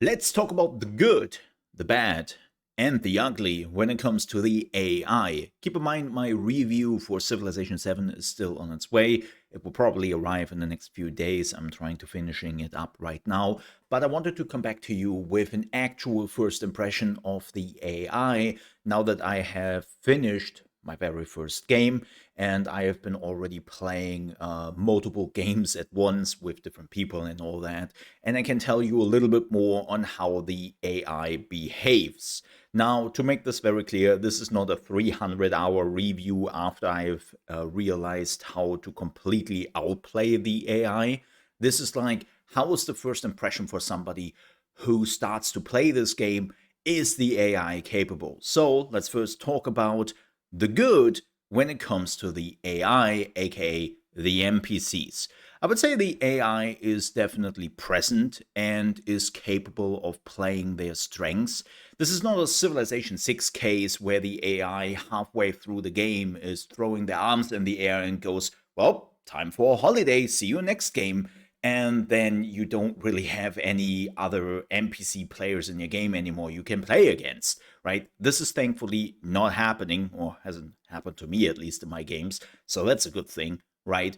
Let's talk about the good, the bad, and the ugly when it comes to the AI. Keep in mind, my review for Civilization 7 is still on its way. It will probably arrive in the next few days. I'm trying to finishing it up right now. But I wanted to come back to you with an actual first impression of the AI now that I have finished my very first game, and I have been already playing multiple games at once with different people and all that. And I can tell you a little bit more on how the AI behaves. Now, to make this very clear, this is not a 300-hour review after I've realized how to completely outplay the AI. This is like, how is the first impression for somebody who starts to play this game? Is the AI capable? So let's first talk about the good when it comes to the AI, aka the NPCs. I would say the AI is definitely present and is capable of playing their strengths. This is not a Civilization 6 case where the AI halfway through the game is throwing their arms in the air and goes, well, time for a holiday, see you next game. And then you don't really have any other NPC players in your game anymore you can play against, right? This is thankfully not happening, or hasn't happened to me at least in my games, so that's a good thing, right?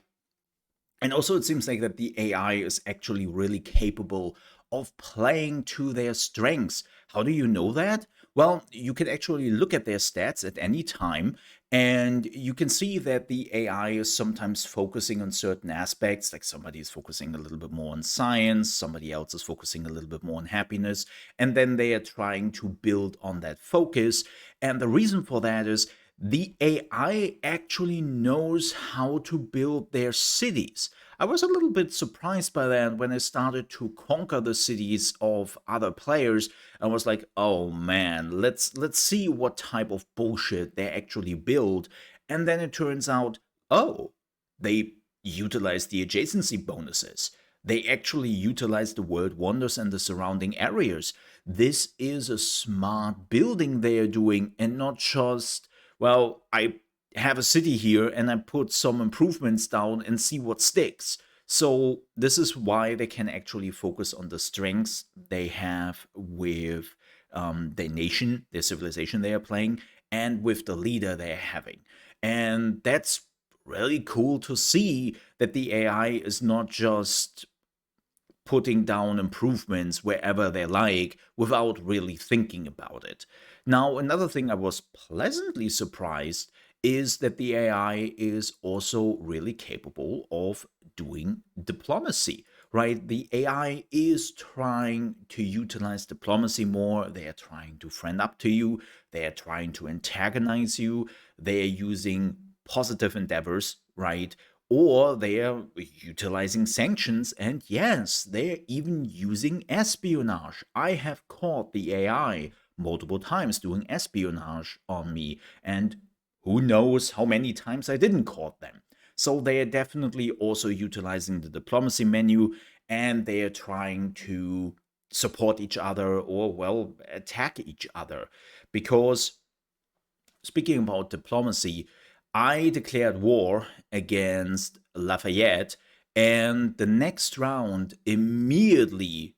And also, it seems like that the AI is actually really capable of playing to their strengths. How do you know that? Well, you can actually look at their stats at any time, and you can see that the AI is sometimes focusing on certain aspects, like somebody is focusing a little bit more on science, somebody else is focusing a little bit more on happiness, and then they are trying to build on that focus. And the reason for that is the AI actually knows how to build their cities. I was a little bit surprised by that when I started to conquer the cities of other players. I was like, "Oh man, let's see what type of bullshit they actually build." And then it turns out, oh, they utilize the adjacency bonuses. They actually utilize the world wonders and the surrounding areas. This is a smart building they are doing, and not just, well, I have a city here and I put some improvements down and see what sticks. So this is why they can actually focus on the strengths they have with their nation, their civilization they are playing, and with the leader they're having. And that's really cool to see that the AI is not just putting down improvements wherever they like without really thinking about it. Now, another thing I was pleasantly surprised is that the AI is also really capable of doing diplomacy, right? The AI is trying to utilize diplomacy more. They are trying to friend up to you. They are trying to antagonize you. They are using positive endeavors, right? Or they are utilizing sanctions, and yes, they're even using espionage. I have caught the AI multiple times doing espionage on me, and who knows how many times I didn't caught them. So they are definitely also utilizing the diplomacy menu, and they are trying to support each other or, well, attack each other. Because speaking about diplomacy, I declared war against Lafayette, and the next round, immediately,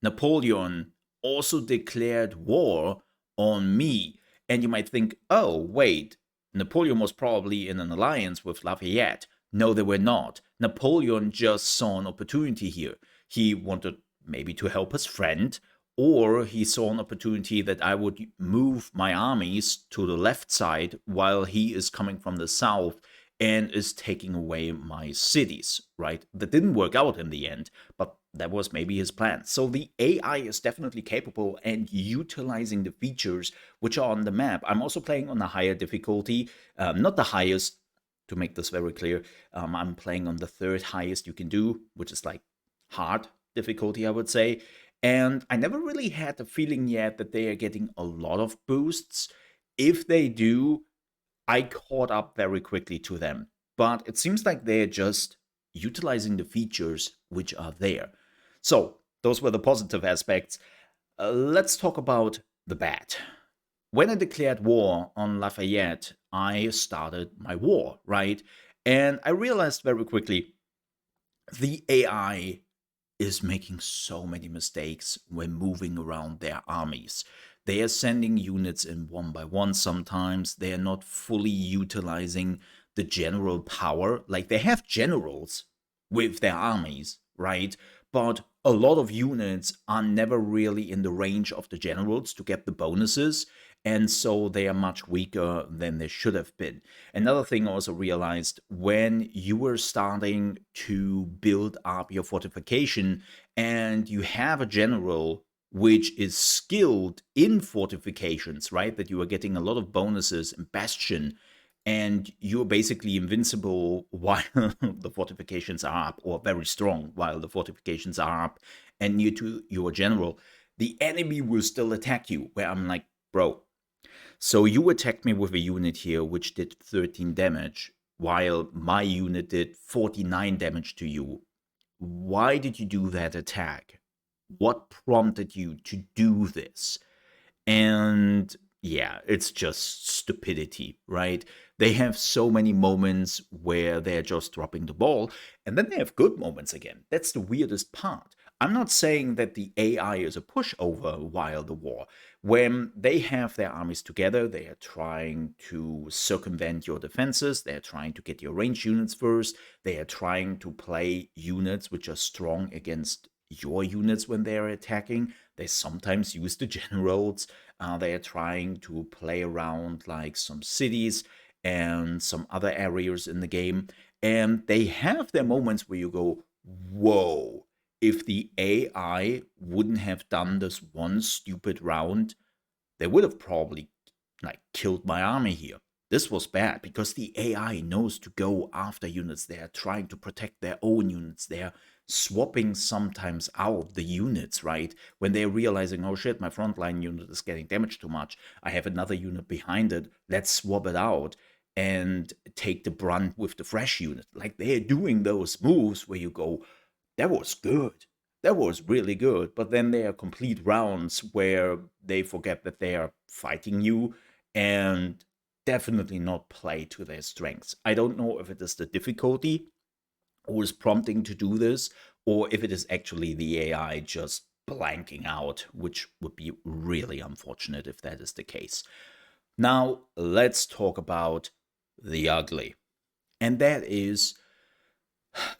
Napoleon also declared war on me. And you might think, oh, wait, Napoleon was probably in an alliance with Lafayette. No, they were not. Napoleon just saw an opportunity here. He wanted maybe to help his friend, or he saw an opportunity that I would move my armies to the left side while he is coming from the south and is taking away my cities, right? That didn't work out in the end, but that was maybe his plan. So the AI is definitely capable and utilizing the features which are on the map. I'm also playing on a higher difficulty, not the highest, to make this very clear. I'm playing on the third highest you can do, which is like hard difficulty, I would say. And I never really had the feeling yet that they are getting a lot of boosts. If they do, I caught up very quickly to them. But it seems like they're just utilizing the features which are there. So, those were the positive aspects. Let's talk about the bad. When I declared war on Lafayette, I started my war, right? And I realized very quickly the AI is making so many mistakes when moving around their armies. They are sending units in one by one sometimes. They are not fully utilizing the general power. Like, they have generals with their armies, right? But a lot of units are never really in the range of the generals to get the bonuses, and so they are much weaker than they should have been. Another thing I also realized, when you were starting to build up your fortification and you have a general which is skilled in fortifications, right? That you are getting a lot of bonuses in Bastion, and you're basically invincible while the fortifications are up, or very strong while the fortifications are up, and near to your general, the enemy will still attack you. Where I'm like, bro, so you attacked me with a unit here which did 13 damage, while my unit did 49 damage to you. Why did you do that attack? What prompted you to do this? And yeah, it's just stupidity, right? They have so many moments where they're just dropping the ball, and then they have good moments again. That's the weirdest part. I'm not saying that the AI is a pushover while the war. When they have their armies together, they are trying to circumvent your defenses, they're trying to get your range units first, they are trying to play units which are strong against your units when they're attacking. They sometimes use the generals. They are trying to play around like some cities and some other areas in the game. And they have their moments where you go, whoa, if the AI wouldn't have done this one stupid round, they would have probably like killed my army here. This was bad because the AI knows to go after units. They're trying to protect their own units. They're swapping sometimes out the units, right? When they're realizing, oh shit, my frontline unit is getting damaged too much. I have another unit behind it. Let's swap it out and take the brunt with the fresh unit. Like, they're doing those moves where you go, that was good. That was really good. But then there are complete rounds where they forget that they are fighting you and definitely not play to their strengths. I don't know if it is the difficulty who is prompting to do this, or if it is actually the AI just blanking out, which would be really unfortunate if that is the case. Now, let's talk about the ugly, and that is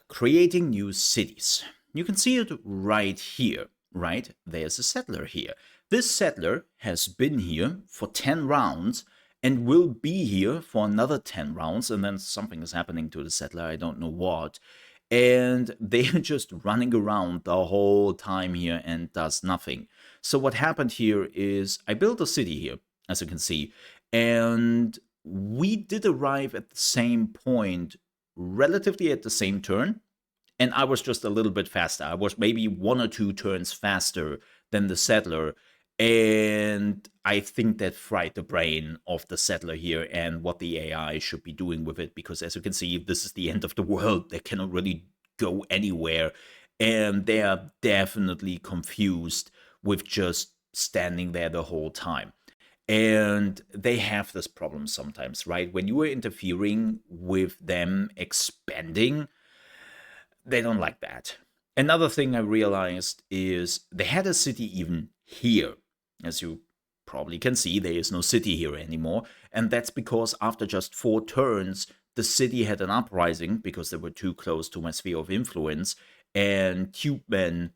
creating new cities. You can see it right here, right? There's a settler here. This settler has been here for 10 rounds and will be here for another 10 rounds, and then something is happening to the settler, I don't know what. And they're just running around the whole time here and does nothing. So what happened here is I built a city here, as you can see, and we did arrive at the same point relatively at the same turn, and I was just a little bit faster. I was maybe 1 or 2 turns faster than the settler, and I think that fried the brain of the settler here and what the AI should be doing with it, because as you can see, this is the end of the world. They cannot really go anywhere, and they are definitely confused with just standing there the whole time. And they have this problem sometimes, right? When you are interfering with them expanding, they don't like that. Another thing I realized is they had a city even here. As you probably can see, there is no city here anymore. And that's because after just 4 turns, the city had an uprising because they were too close to my sphere of influence. And Tubeman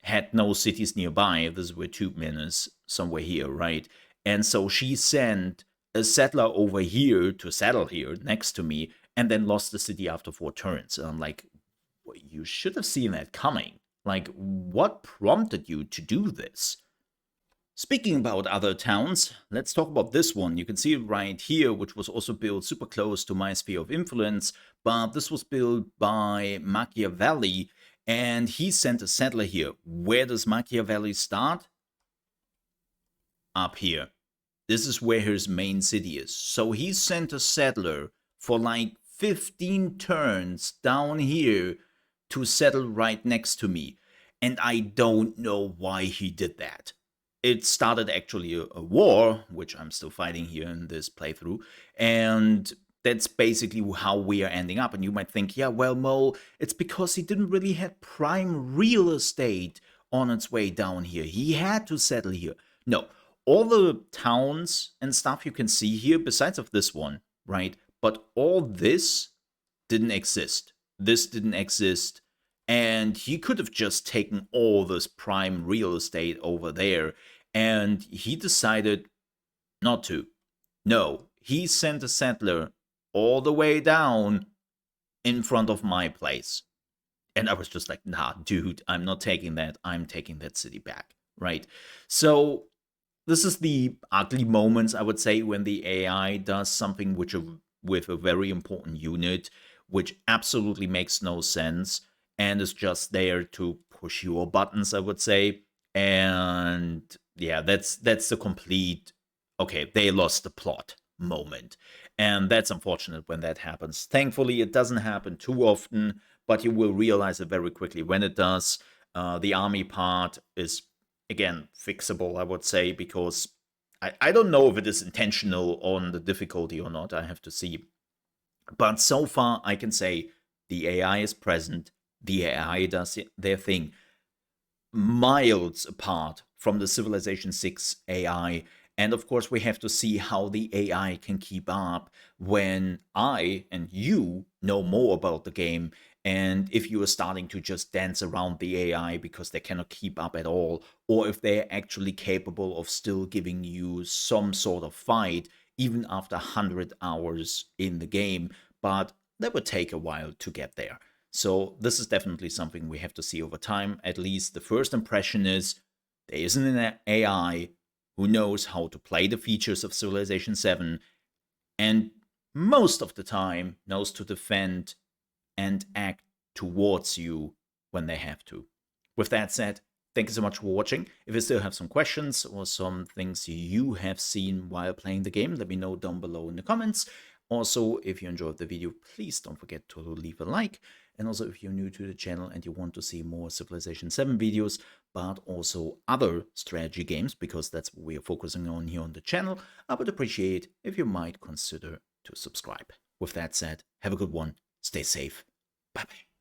had no cities nearby. This is where Tubeman is, somewhere here, right? And so she sent a settler over here to settle here next to me, and then lost the city after 4 turns. And I'm like, well, you should have seen that coming. Like, what prompted you to do this? Speaking about other towns, let's talk about this one. You can see it right here, which was also built super close to my sphere of influence, but this was built by Machiavelli, and he sent a settler here. Where does Machiavelli start? Up here. This is where his main city is. So he sent a settler for like 15 turns down here to settle right next to me. And I don't know why he did that. It started actually a war, which I'm still fighting here in this playthrough. And that's basically how we are ending up. And you might think, yeah, well, Mole, it's because he didn't really have prime real estate on its way down here. He had to settle here. No, all the towns and stuff you can see here, besides of this one, right? But all this didn't exist. This didn't exist. And he could have just taken all this prime real estate over there. And he decided not to. No, he sent a settler all the way down in front of my place. And I was just like, nah, dude, I'm not taking that. I'm taking that city back, right? So this is the ugly moments, I would say, when the AI does something with a very important unit, which absolutely makes no sense and is just there to push your buttons, I would say. And yeah, that's the complete, okay, they lost the plot moment. And that's unfortunate when that happens. Thankfully, it doesn't happen too often, but you will realize it very quickly when it does. The army part is, again, fixable, I would say, because I don't know if it is intentional on the difficulty or not. I have to see. But so far, I can say the AI is present. The AI does their thing miles apart from the Civilization 6 AI. And of course, we have to see how the AI can keep up when I and you know more about the game. And if you are starting to just dance around the AI because they cannot keep up at all, or if they're actually capable of still giving you some sort of fight, even after 100 hours in the game. But that would take a while to get there. So this is definitely something we have to see over time. At least the first impression is there isn't an AI who knows how to play the features of Civilization 7 and most of the time knows to defend and act towards you when they have to. With that said, thank you so much for watching. If you still have some questions or some things you have seen while playing the game, let me know down below in the comments. Also, if you enjoyed the video, please don't forget to leave a like. And also, if you're new to the channel and you want to see more Civilization 7 videos, but also other strategy games, because that's what we are focusing on here on the channel, I would appreciate if you might consider to subscribe. With that said, have a good one, stay safe, bye-bye.